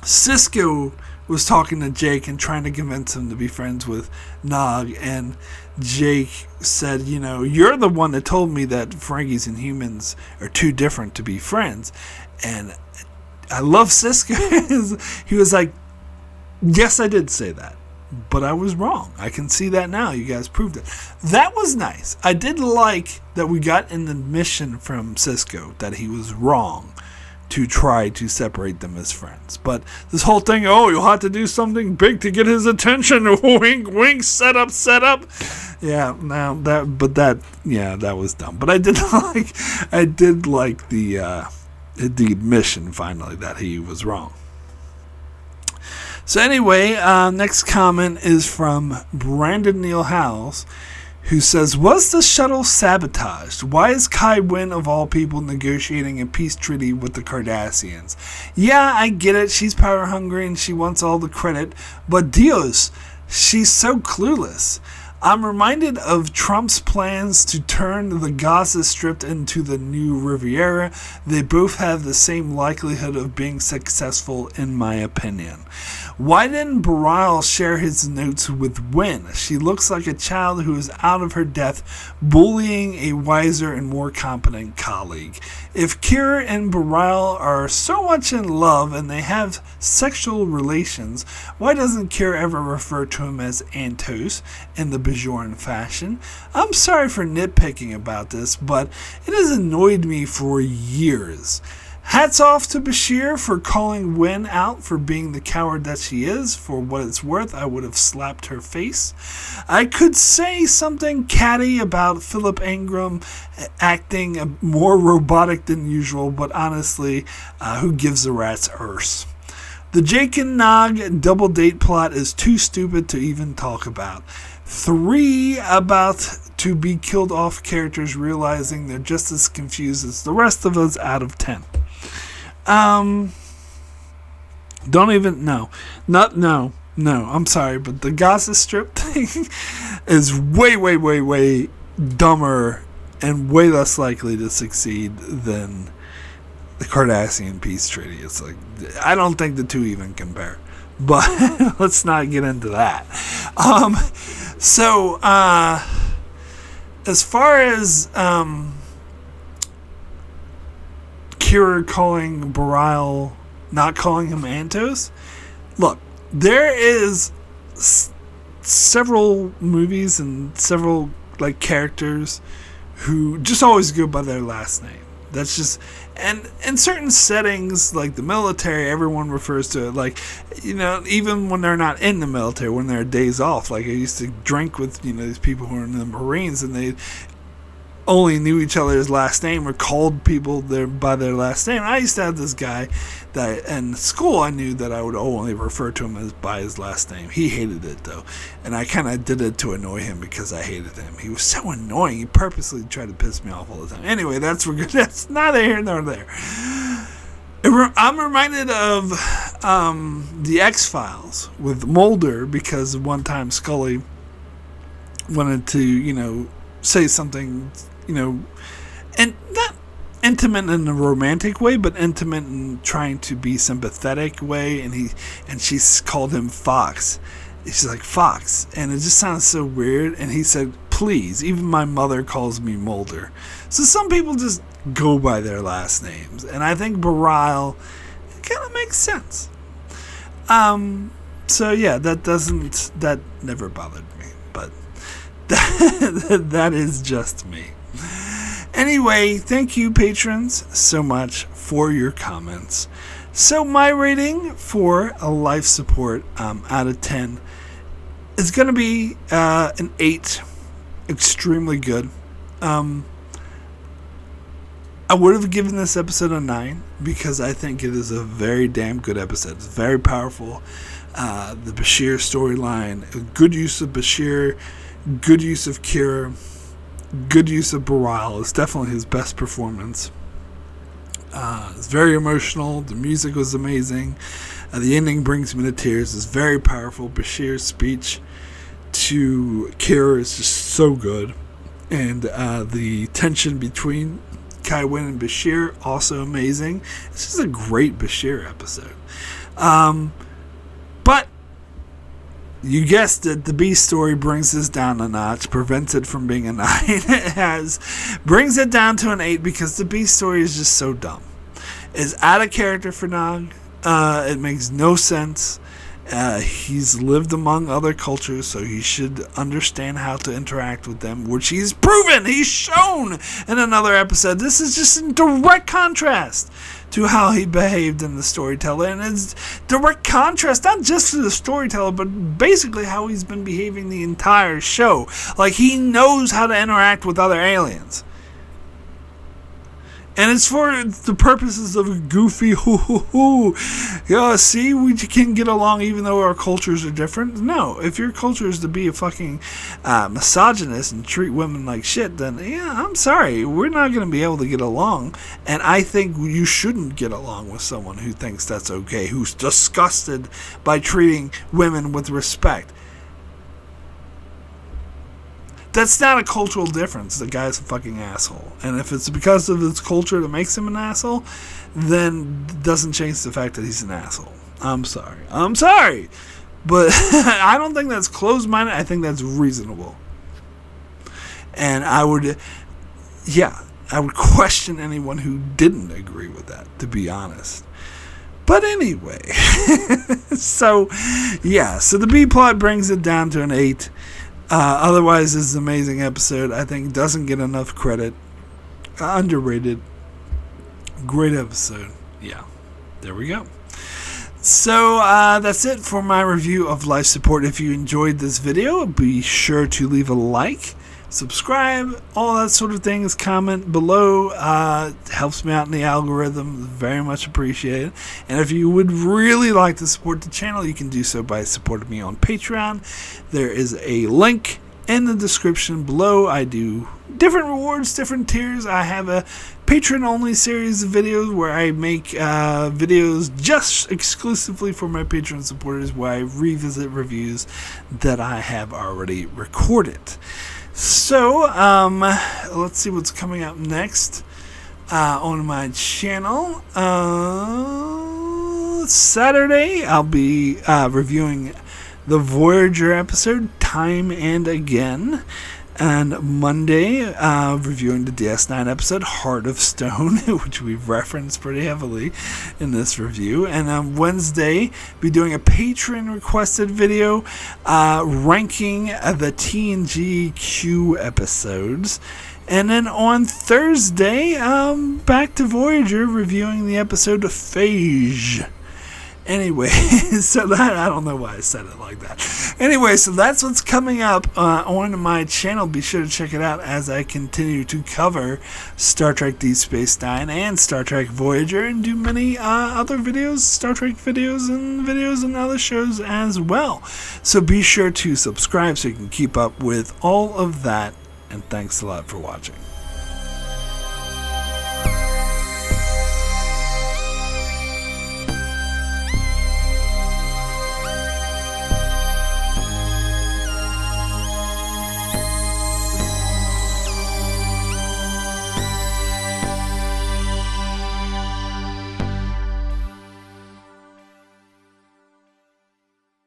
Sisko was talking to Jake and trying to convince him to be friends with Nog, and Jake said, you're the one that told me that Ferengis and humans are too different to be friends. And I love Sisko. He was like, yes, I did say that, but I was wrong. I can see that now. You guys proved it. That was nice. I did like that we got an admission from Sisko that he was wrong to try to separate them as friends. But this whole thing, you'll have to do something big to get his attention. Wink, wink, set up. Yeah, that was dumb. But I did like the admission finally that he was wrong. So anyway, next comment is from Brandon Neal Howells, who says, was the shuttle sabotaged? Why is Kai Winn, of all people, negotiating a peace treaty with the Cardassians? Yeah, I get it. She's power hungry and she wants all the credit. But Dios, she's so clueless. I'm reminded of Trump's plans to turn the Gaza Strip into the new Riviera. They both have the same likelihood of being successful, in my opinion. Why didn't Bariel share his notes with Winn? She looks like a child who is out of her depth, bullying a wiser and more competent colleague. If Kira and Bariel are so much in love and they have sexual relations, why doesn't Kira ever refer to him as Antos in the Bajoran fashion? I'm sorry for nitpicking about this, but it has annoyed me for years. Hats off to Bashir for calling Winn out for being the coward that she is. For what it's worth, I would have slapped her face. I could say something catty about Philip Ingram acting more robotic than usual, but honestly, who gives a rat's arse? The Jake and Nog double date plot is too stupid to even talk about. 3 about to be killed off characters realizing they're just as confused as the rest of us out of 10. Don't even, no. No, I'm sorry, but the Gaza Strip thing is way, way, way, way dumber and way less likely to succeed than the Cardassian peace treaty. It's like, I don't think the two even compare. But let's not get into that. So, as far as Kira calling Bariel, not calling him Antos, look, there is several movies and several like characters who just always go by their last name. That's just, and in certain settings like the military, everyone refers to it like, you know, even when they're not in the military, when they're days off. Like I used to drink with, you know, these people who are in the Marines, and they only knew each other's last name or called people by their last name. I used to have this guy that in school I knew that I would only refer to him as by his last name. He hated it though, and I kind of did it to annoy him because I hated him. He was so annoying. He purposely tried to piss me off all the time. Anyway, that's neither here nor there. I'm reminded of the X-Files with Mulder, because one time Scully wanted to, you know, say something, you know, and not intimate in a romantic way, but intimate in trying to be sympathetic way, and she called him Fox. She's like, Fox, and it just sounds so weird, and he said, please, even my mother calls me Mulder. So some people just go by their last names, and I think Bariel kind of makes sense. So yeah, that never bothered me, but that is just me. Anyway, thank you, patrons, so much for your comments. So my rating for a life support out of 10 is going to be an 8. Extremely good. I would have given this episode a 9 because I think it is a very damn good episode. It's very powerful. The Bashir storyline, good use of Bashir, good use of Kira, good use of Bariel. It's definitely his best performance. It's very emotional. The music was amazing. The ending brings me to tears. It's very powerful. Bashir's speech to Kira is just so good. And the tension between Kai Winn and Bashir, also amazing. This is a great Bashir episode. But you guessed it, the B story brings this down a notch, prevents it from being a 9. Brings it down to an 8 because the B story is just so dumb. It's out of character for Nog. It makes no sense. He's lived among other cultures, so he should understand how to interact with them, which he's proven, he's shown in another episode. This is just in direct contrast to how he behaved in the Storyteller, and it's direct contrast not just to the Storyteller, but basically how he's been behaving the entire show. Like, he knows how to interact with other aliens. And it's for the purposes of a goofy hoo-hoo-hoo. Yeah, see, we can get along even though our cultures are different. No, if your culture is to be a fucking misogynist and treat women like shit, then, yeah, I'm sorry. We're not going to be able to get along. And I think you shouldn't get along with someone who thinks that's okay, who's disgusted by treating women with respect. That's not a cultural difference. The guy's a fucking asshole. And if it's because of his culture that makes him an asshole, then it doesn't change the fact that he's an asshole. I'm sorry. But I don't think that's closed-minded. I think that's reasonable. And I would question anyone who didn't agree with that, to be honest. But anyway. So the B-plot brings it down to an 8. Otherwise, this is an amazing episode. I think doesn't get enough credit. Underrated. Great episode. Yeah. There we go. So, that's it for my review of Life Support. If you enjoyed this video, be sure to leave a like, subscribe, all that sort of things. Comment below. It helps me out in the algorithm. Very much appreciated. And if you would really like to support the channel, you can do so by supporting me on Patreon. There is a link in the description below. I do different rewards, different tiers. I have a patron-only series of videos where I make videos just exclusively for my Patreon supporters, where I revisit reviews that I have already recorded. So, let's see what's coming up next on my channel. Saturday, I'll be reviewing the Voyager episode, Time and Again. And Monday, reviewing the DS9 episode, Heart of Stone, which we've referenced pretty heavily in this review. And on Wednesday, be doing a patron-requested video ranking the TNG Q episodes. And then on Thursday, back to Voyager, reviewing the episode Phage. Anyway, so that, I don't know why I said it like that. Anyway, so that's what's coming up on my channel. Be sure to check it out as I continue to cover Star Trek Deep Space Nine and Star Trek Voyager, and do many other videos, Star Trek videos and other shows as well. So be sure to subscribe so you can keep up with all of that, and thanks a lot for watching.